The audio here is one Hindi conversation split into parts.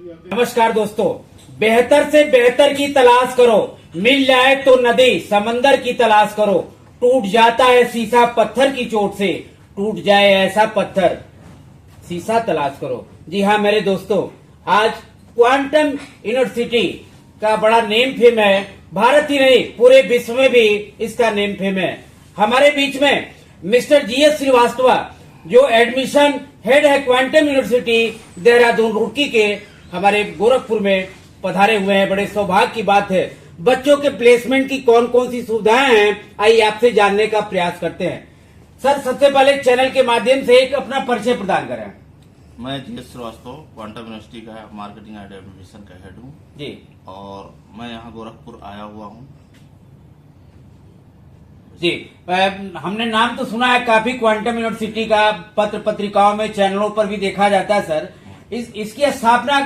नमस्कार दोस्तों, बेहतर से बेहतर की तलाश करो, मिल जाए तो नदी समंदर की तलाश करो। टूट जाता है शीशा पत्थर की चोट से, टूट जाए ऐसा पत्थर शीशा तलाश करो। जी हाँ मेरे दोस्तों, आज क्वांटम यूनिवर्सिटी का बड़ा नेम फेम है। भारत ही नहीं पूरे विश्व में भी इसका नेम फेम है। हमारे बीच में मिस्टर जीएस श्रीवास्तव, जो एडमिशन हेड है क्वांटम यूनिवर्सिटी देहरादून रुड़की के, हमारे गोरखपुर में पधारे हुए हैं। बड़े सौभाग्य की बात है। बच्चों के प्लेसमेंट की कौन कौन सी सुविधाएं हैं, आइए आपसे जानने का प्रयास करते हैं। सर, सबसे पहले चैनल के माध्यम से एक अपना परिचय प्रदान करें। मैं जीएस श्रीवास्तव क्वांटम यूनिवर्सिटी का मार्केटिंग एंड एडमिशन का हेड हूँ जी, और मैं यहाँ गोरखपुर आया हुआ हूँ। जी हमने नाम तो सुना है काफी क्वांटम यूनिवर्सिटी का, पत्र पत्रिकाओं में चैनलों पर भी देखा जाता है। सर, इसकी स्थापना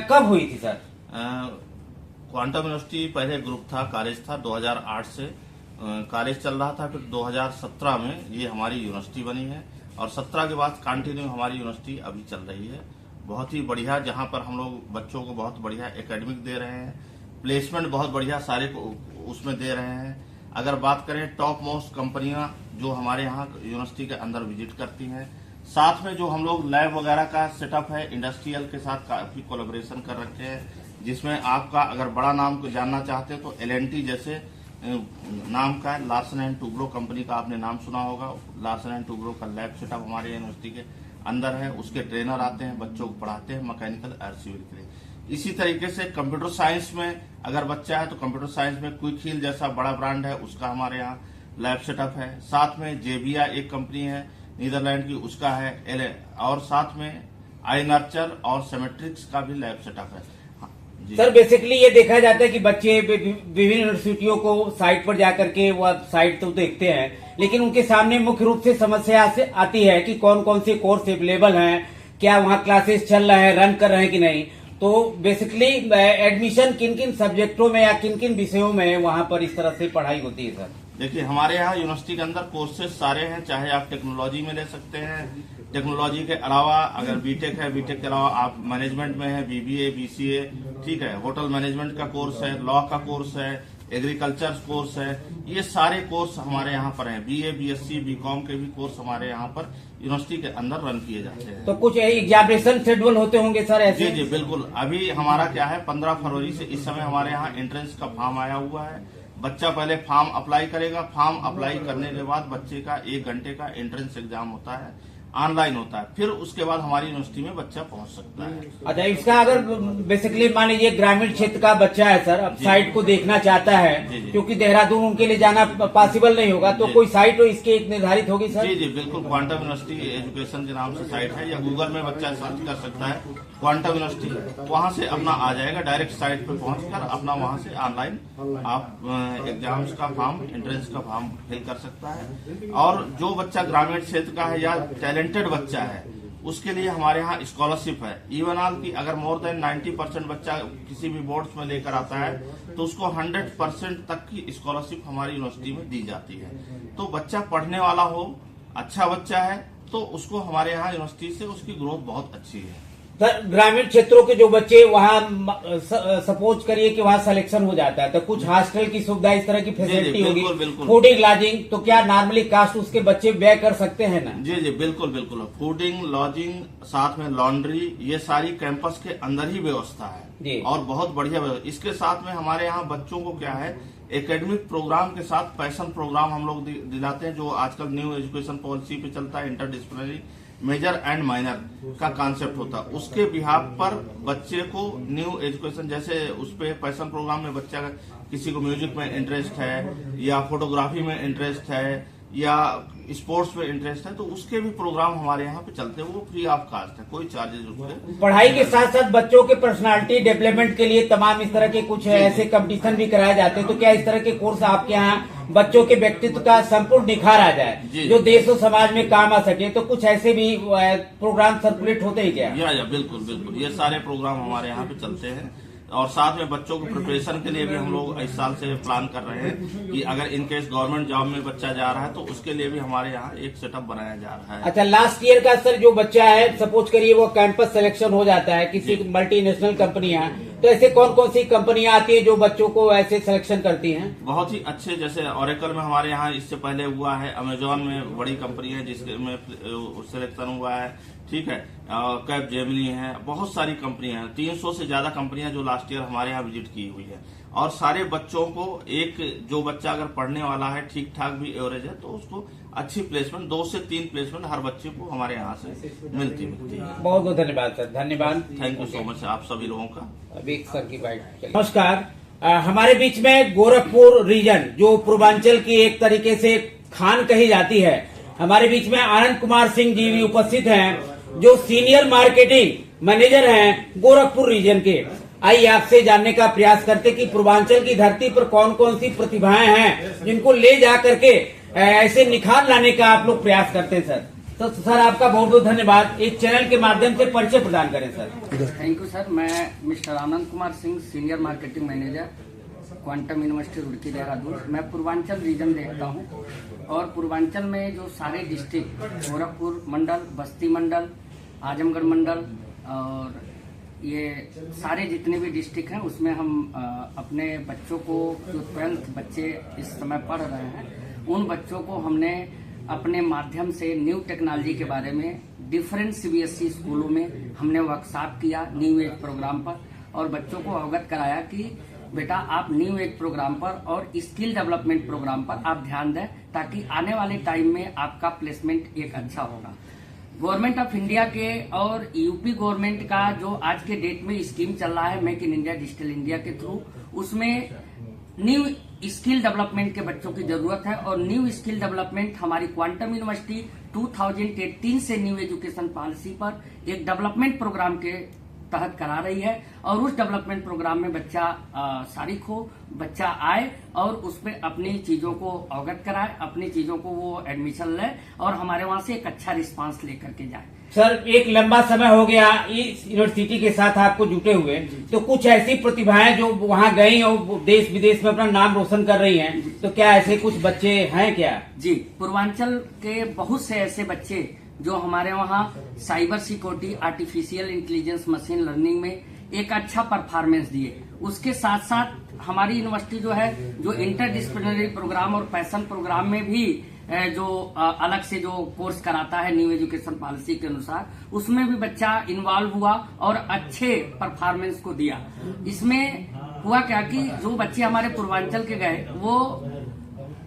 कब हुई थी सर? क्वांटम यूनिवर्सिटी पहले ग्रुप था, कॉलेज था। 2008 से कॉलेज चल रहा था, फिर 2017 में ये हमारी यूनिवर्सिटी बनी है और 17 के बाद कंटिन्यू हमारी यूनिवर्सिटी अभी चल रही है। बहुत ही बढ़िया, जहाँ पर हम लोग बच्चों को बहुत बढ़िया एकेडमिक दे रहे हैं, प्लेसमेंट बहुत बढ़िया सारे को उसमें दे रहे हैं। अगर बात करें टॉप मोस्ट कंपनियां जो हमारे यहाँ यूनिवर्सिटी के अंदर विजिट करती हैं, साथ में जो हम लोग लैब वगैरह का सेटअप है, इंडस्ट्रियल के साथ काफी कोलैबोरेशन कर रखे हैं, जिसमें आपका अगर बड़ा नाम को जानना चाहते हैं तो एलएनटी जैसे नाम का लार्सन एंड टुब्रो कंपनी का आपने नाम सुना होगा। लार्सन एंड टुब्रो का लैब सेटअप हमारे यूनिवर्सिटी के अंदर है। उसके ट्रेनर आते हैं, बच्चों को पढ़ाते हैं मैकेनिकल और सिविल के लिए। इसी तरीके से कंप्यूटर साइंस में अगर बच्चा है तो कंप्यूटर साइंस में क्विक हील जैसा बड़ा ब्रांड है, उसका हमारे यहाँ लैब सेटअप है। साथ में जेबिया एक कंपनी है नीदरलैंड की, उसका है, और साथ में आई नर्चर और सेमेट्रिक्स का भी लैब सेटअप है। सर, बेसिकली ये देखा जाता है कि बच्चे विभिन्न यूनिवर्सिटियों को साइट पर जाकर के वो साइट तो देखते हैं, लेकिन उनके सामने मुख्य रूप से समस्या से आती है कि कौन कौन से कोर्स अवेलेबल हैं, क्या वहाँ क्लासेस चल रहे हैं, रन कर रहे हैं कि नहीं। तो बेसिकली एडमिशन किन किन सब्जेक्टों में या किन किन विषयों में वहाँ पर इस तरह से पढ़ाई होती है सर? देखिए, हमारे यहाँ यूनिवर्सिटी के अंदर कोर्सेज सारे हैं, चाहे आप टेक्नोलॉजी में ले सकते हैं। टेक्नोलॉजी के अलावा अगर बीटेक है, बीटेक के अलावा आप मैनेजमेंट में है, बीबीए, बीसीए, ठीक है, होटल मैनेजमेंट का कोर्स है, लॉ का कोर्स है, एग्रीकल्चर कोर्स है। ये सारे कोर्स हमारे यहाँ पर हैं। बीए, बीएससी, बीकॉम के भी कोर्स हमारे यहाँ पर यूनिवर्सिटी के अंदर रन किए जाते हैं। तो कुछ एग्जामिनेशन शेड्यूल होते होंगे सर ऐसे? जी जी बिल्कुल। अभी हमारा क्या है, 15 फरवरी से इस समय हमारे यहाँ एंट्रेंस का फॉर्म आया हुआ है। बच्चा पहले फॉर्म अप्लाई करेगा, फॉर्म अप्लाई करने के बाद बच्चे का 1 घंटे का एंट्रेंस एग्जाम होता है, ऑनलाइन होता है। फिर उसके बाद हमारी यूनिवर्सिटी में बच्चा पहुंच सकता है। अच्छा, इसका अगर बेसिकली मान लीजिए ग्रामीण क्षेत्र का बच्चा है सर, अब साइट को देखना चाहता है, क्योंकि देहरादून उनके लिए जाना पॉसिबल नहीं होगा, तो कोई साइट इसकी एक निर्धारित होगी सर? जी जी बिल्कुल। क्वांटम यूनिवर्सिटी एजुकेशन के नाम से साइट है, या गूगल में बच्चा सर्च कर सकता है क्वांटम यूनिवर्सिटी, वहां से अपना आ जाएगा। डायरेक्ट साइट पे पहुंचकर अपना वहां से ऑनलाइन आप एग्जाम्स का फॉर्म, एंट्रेंस का फॉर्म फिल कर सकता है। और जो बच्चा ग्रामीण क्षेत्र का है या टैलेंटेड बच्चा है, उसके लिए हमारे यहाँ स्कॉलरशिप है। इवन ऑल की अगर मोर देन 90% बच्चा किसी भी बोर्ड्स में लेकर आता है तो उसको 100% तक की स्कॉलरशिप हमारी यूनिवर्सिटी में दी जाती है। तो बच्चा पढ़ने वाला हो, अच्छा बच्चा है, तो उसको हमारे यहाँ यूनिवर्सिटी से उसकी ग्रोथ बहुत अच्छी है। सर, ग्रामीण क्षेत्रों के जो बच्चे वहाँ सपोज करिए कि वहाँ सिलेक्शन हो जाता है, तो कुछ हॉस्टल की सुविधा, इस तरह की फैसिलिटी होगी, फूडिंग, लॉजिंग, तो क्या नॉर्मली कास्ट उसके बच्चे व्यय कर सकते हैं ना? जी जी बिल्कुल बिल्कुल। फूडिंग, लॉजिंग, साथ में लॉन्ड्री, ये सारी कैंपस के अंदर ही व्यवस्था है और बहुत बढ़िया व्यवस्था। इसके साथ में हमारे यहाँ बच्चों को क्या है, एकेडमिक प्रोग्राम के साथ पैशन प्रोग्राम हम लोग दिलाते हैं, जो आजकल न्यू एजुकेशन पॉलिसी पे चलता है, इंटरडिसिप्लिनरी मेजर एंड माइनर का कांसेप्ट होता है। उसके बिहाफ पर बच्चे को न्यू एजुकेशन, जैसे उस पे पैशन प्रोग्राम में बच्चा किसी को म्यूजिक में इंटरेस्ट है या फोटोग्राफी में इंटरेस्ट है या स्पोर्ट्स में इंटरेस्ट है, तो उसके भी प्रोग्राम हमारे यहाँ पे चलते हैं। वो फ्री ऑफ कास्ट है, कोई चार्जेस उसके। पढ़ाई के साथ साथ बच्चों के पर्सनालिटी डेवलपमेंट के लिए तमाम इस तरह के कुछ ऐसे कंपटीशन भी कराए जाते हैं, तो क्या इस तरह के कोर्स आपके यहाँ बच्चों के व्यक्तित्व का संपूर्ण निखार आ जाए, जो देश और समाज में काम आ सके, तो कुछ ऐसे भी प्रोग्राम सर्कुलेट होते हैं क्या? या बिल्कुल बिल्कुल, ये सारे प्रोग्राम हमारे यहाँ पे चलते हैं। और साथ में बच्चों को प्रिपरेशन के लिए भी हम लोग इस साल से प्लान कर रहे हैं कि अगर इन केस गवर्नमेंट जॉब में बच्चा जा रहा है तो उसके लिए भी हमारे यहाँ एक सेटअप बनाया जा रहा है। अच्छा, लास्ट ईयर का सर जो बच्चा है, सपोज करिए वो कैंपस सिलेक्शन हो जाता है किसी मल्टीनेशनल कंपनियां, तो ऐसे कौन कौन सी कंपनियां आती है जो बच्चों को ऐसे सिलेक्शन करती हैं? बहुत ही अच्छे, जैसे ओरेकल में हमारे यहाँ इससे पहले हुआ है, अमेजोन में बड़ी कंपनी है जिसमें सिलेक्शन हुआ है, ठीक है, कैप जेमिनी है, बहुत सारी कंपनियां हैं, 300 से ज्यादा कंपनियां जो लास्ट ईयर हमारे यहाँ विजिट की हुई है। और सारे बच्चों को एक जो बच्चा अगर पढ़ने वाला है, ठीक ठाक भी एवरेज है, तो उसको अच्छी प्लेसमेंट 2 से 3 प्लेसमेंट हर बच्चे को हमारे यहाँ से मिलती है। बहुत बहुत धन्यवाद सर, धन्यवाद, थैंक यू सो मच आप सभी लोगों का। अभी सर की बाइट। नमस्कार, हमारे बीच में गोरखपुर रीजन जो पूर्वांचल की एक तरीके से खान कही जाती है, हमारे बीच में आनंद कुमार सिंह जी भी उपस्थित हैं जो सीनियर मार्केटिंग मैनेजर हैं गोरखपुर रीजन के। आइए आपसे जानने का प्रयास करते कि पूर्वांचल की धरती पर कौन कौन सी प्रतिभाएं हैं जिनको ले जा करके ऐसे निखार लाने का आप लोग प्रयास करते हैं सर। तो सर आपका बहुत बहुत धन्यवाद, इस चैनल के माध्यम से परिचय प्रदान करें सर। Thank you sir. मैं mister Anand Kumar Singh, senior marketing manager, quantum university Roorkee Dehradun. मैं पूर्वांचल रीजन देखता हूँ और पूर्वांचल में जो सारे डिस्ट्रिक्ट, गोरखपुर मंडल, बस्ती मंडल, आजमगढ़ मंडल और ये सारे जितने भी डिस्ट्रिक्ट हैं उसमें हम अपने बच्चों को, जो 12th बच्चे इस समय पढ़ रहे हैं, उन बच्चों को हमने अपने माध्यम से न्यू टेक्नोलॉजी के बारे में डिफरेंट CBSE स्कूलों में हमने वर्कशॉप किया न्यू एज प्रोग्राम पर, और बच्चों को अवगत कराया कि बेटा आप न्यू एज प्रोग्राम पर और स्किल डेवलपमेंट प्रोग्राम पर आप ध्यान दें, ताकि आने वाले टाइम में आपका प्लेसमेंट एक अच्छा होगा। गवर्नमेंट ऑफ इंडिया के और यूपी गवर्नमेंट का जो आज के डेट में स्कीम चल रहा है make in India, digital India के थ्रू, उसमें न्यू स्किल डेवलपमेंट के बच्चों की जरूरत है। और न्यू स्किल डेवलपमेंट हमारी क्वांटम यूनिवर्सिटी 2018 से न्यू एजुकेशन पॉलिसी पर एक डेवलपमेंट प्रोग्राम के तहत करा रही है, और उस डेवलपमेंट प्रोग्राम में बच्चा शारिक हो, बच्चा आए और उसमें अपनी चीजों को अवगत कराए, अपनी चीजों को वो एडमिशन ले और हमारे वहां से एक अच्छा रिस्पांस लेकर के जाए। सर, एक लंबा समय हो गया इस यूनिवर्सिटी के साथ आपको जुटे हुए, तो कुछ ऐसी प्रतिभाएं जो वहां गई और देश विदेश में अपना नाम रोशन कर रही हैं, तो क्या ऐसे कुछ बच्चे हैं क्या? जी, पूर्वांचल के बहुत से ऐसे बच्चे जो हमारे वहाँ cyber security, artificial intelligence, machine learning में एक अच्छा परफॉर्मेंस दिए। उसके साथ साथ हमारी यूनिवर्सिटी जो है, जो इंटर डिसिप्लिनरी प्रोग्राम और पैशन प्रोग्राम में भी जो अलग से जो कोर्स कराता है न्यू एजुकेशन पॉलिसी के अनुसार, उसमें भी बच्चा इन्वॉल्व हुआ और अच्छे परफॉर्मेंस को दिया। इसमें हुआ क्या कि जो बच्चे हमारे पूर्वांचल के गए, वो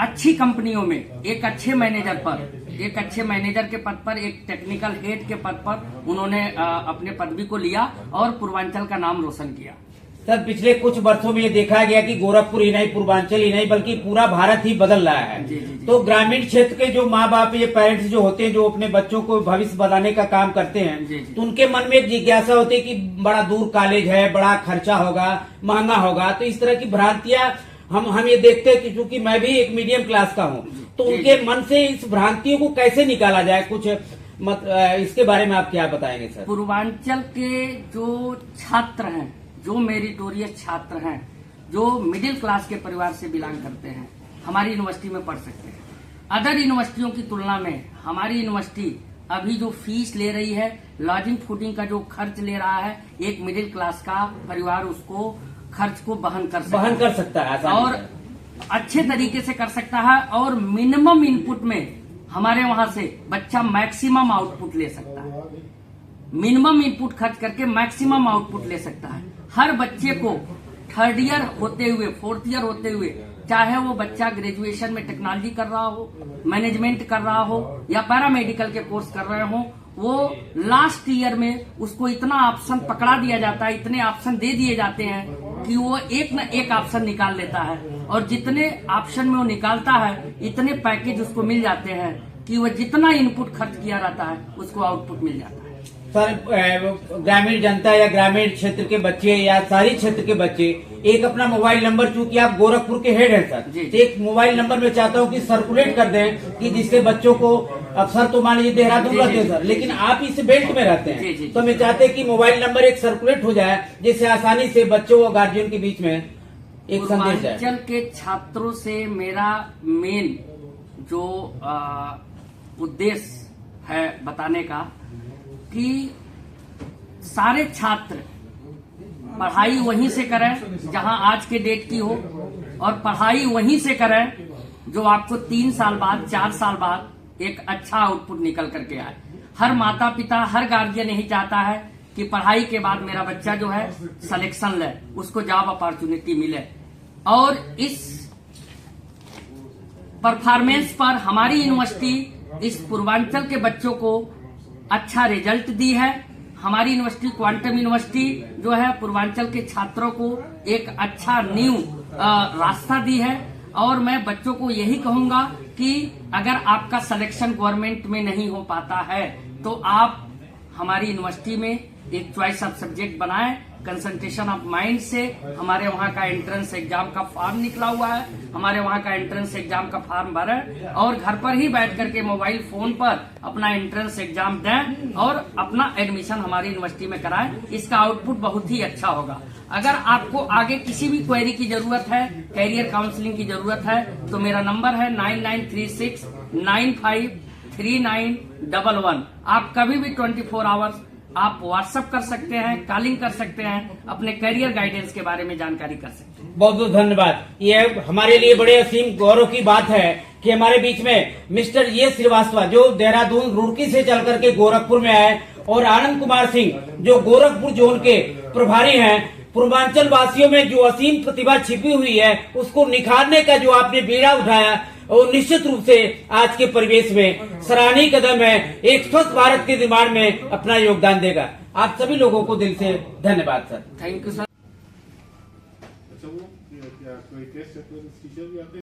अच्छी कंपनियों में एक अच्छे मैनेजर के पद पर, एक टेक्निकल हेड के पद पर उन्होंने अपने पदवी को लिया और पूर्वांचल का नाम रोशन किया। सर, पिछले कुछ वर्षों में ये देखा गया कि गोरखपुर ही नहीं, पूर्वांचल ही नहीं, बल्कि पूरा भारत ही बदल रहा है। जी। तो ग्रामीण क्षेत्र के जो माँ बाप, ये पेरेंट्स जो होते हैं, जो अपने बच्चों को भविष्य बनाने का काम करते हैं, जी। तो उनके मन में एक जिज्ञासा होती है कि बड़ा दूर कॉलेज है, बड़ा खर्चा होगा, महंगा होगा, तो इस तरह की भ्रांतियां हम ये देखते हैं कि चूंकि मैं भी एक मीडियम क्लास का हूँ, तो उनके मन से इस भ्रांतियों को कैसे निकाला जाए, कुछ इसके बारे में आप क्या बताएंगे सर? पूर्वांचल के जो छात्र हैं, जो मेरिटोरियस छात्र हैं, जो मिडिल क्लास के परिवार से बिलोंग करते हैं, हमारी यूनिवर्सिटी में पढ़ सकते हैं। अदर यूनिवर्सिटियों की तुलना में हमारी यूनिवर्सिटी अभी जो फीस ले रही है, लॉजिंग फूडिंग का जो खर्च ले रहा है, एक मिडिल क्लास का परिवार उसको खर्च को बहन कर सकता है और अच्छे तरीके से कर सकता है। और मिनिमम इनपुट में हमारे वहां से बच्चा मैक्सिमम आउटपुट ले सकता है। मिनिमम इनपुट खर्च करके मैक्सिमम आउटपुट ले सकता है। हर बच्चे को 3rd ईयर होते हुए, 4th ईयर होते हुए, चाहे वो बच्चा ग्रेजुएशन में टेक्नोलॉजी कर रहा हो, मैनेजमेंट कर रहा हो या पैरामेडिकल के कोर्स कर रहे हो, वो लास्ट ईयर में उसको इतना ऑप्शन पकड़ा दिया जाता है, इतने ऑप्शन दे दिए जाते हैं कि वो एक न एक ऑप्शन निकाल लेता है, और जितने ऑप्शन में वो निकालता है, इतने पैकेज उसको मिल जाते हैं कि वो जितना इनपुट खर्च किया रहता है उसको आउटपुट मिल जाता है। सर, ग्रामीण जनता या ग्रामीण क्षेत्र के बच्चे या शहरी क्षेत्र के बच्चे एक अपना मोबाइल नंबर, चूंकि आप गोरखपुर के हेड हैं सर, एक मोबाइल नंबर में चाहता हूं कि सर्कुलेट कर दें कि जिससे बच्चों को अब सर तो मान लीजिए देहरादून जी, रहते हैं जी, सर, जी, लेकिन जी। आप इस बेल्ट में रहते जी, जी, हैं, जी। तो मैं चाहते हैं कि मोबाइल नंबर एक सर्कुलेट हो जाए, जिससे आसानी से बच्चों और गार्जियन के बीच में एक संदेश जाए। पूर्वांचल के छात्रों से मेरा मेन जो उद्देश्य है बताने का कि सारे छात्र पढ़ाई वहीं से करें जहां आज के डेट की हो, और पढ़ाई वहीं से करें जो आपको 3 साल बाद 4 साल बाद एक अच्छा आउटपुट निकल करके आए। हर माता पिता, हर गार्जियन यही चाहता है कि पढ़ाई के बाद मेरा बच्चा जो है सिलेक्शन ले, उसको जॉब अपॉर्चुनिटी मिले, और इस परफॉर्मेंस पर हमारी यूनिवर्सिटी इस पूर्वांचल के बच्चों को अच्छा रिजल्ट दी है। हमारी यूनिवर्सिटी क्वांटम यूनिवर्सिटी जो है पूर्वांचल के छात्रों को एक अच्छा न्यू रास्ता दी है, और मैं बच्चों को यही कहूंगा कि अगर आपका सिलेक्शन गवर्नमेंट में नहीं हो पाता है तो आप हमारी यूनिवर्सिटी में एक चॉइस ऑफ सब्जेक्ट बनाएं। कंसंट्रेशन ऑफ माइंड से हमारे वहाँ का एंट्रेंस एग्जाम का फॉर्म निकला हुआ है, हमारे वहाँ का एंट्रेंस एग्जाम का फॉर्म भरें और घर पर ही बैठ करके मोबाइल फोन पर अपना एंट्रेंस एग्जाम दें और अपना एडमिशन हमारी यूनिवर्सिटी में कराएं। इसका आउटपुट बहुत ही अच्छा होगा। अगर आपको आगे किसी भी क्वेरी की जरूरत है, कैरियर काउंसलिंग की जरूरत है, तो मेरा नंबर है 9936953911। आप कभी भी 24 आवर्स आप व्हाट्सएप कर सकते हैं, कॉलिंग कर सकते हैं, अपने करियर गाइडेंस के बारे में जानकारी कर सकते हैं। बहुत बहुत धन्यवाद। ये हमारे लिए बड़े असीम गौरव की बात है कि हमारे बीच में मिस्टर ये श्रीवास्तव जो देहरादून रुड़की से चल करके गोरखपुर में आए, और आनंद कुमार सिंह जो गोरखपुर जोन के प्रभारी हैं। पूर्वांचल वासियों में जो असीम प्रतिभा छिपी हुई है उसको निखारने का जो आपने बीड़ा उठाया, और निश्चित रूप से आज के परिवेश में सराहनीय कदम है, एक स्वस्थ भारत के निर्माण में अपना योगदान देगा। आप सभी लोगों को दिल से धन्यवाद सर। Thank you sir. अच्छा, वो क्या कोई टेस्ट टीचर भी आते हैं?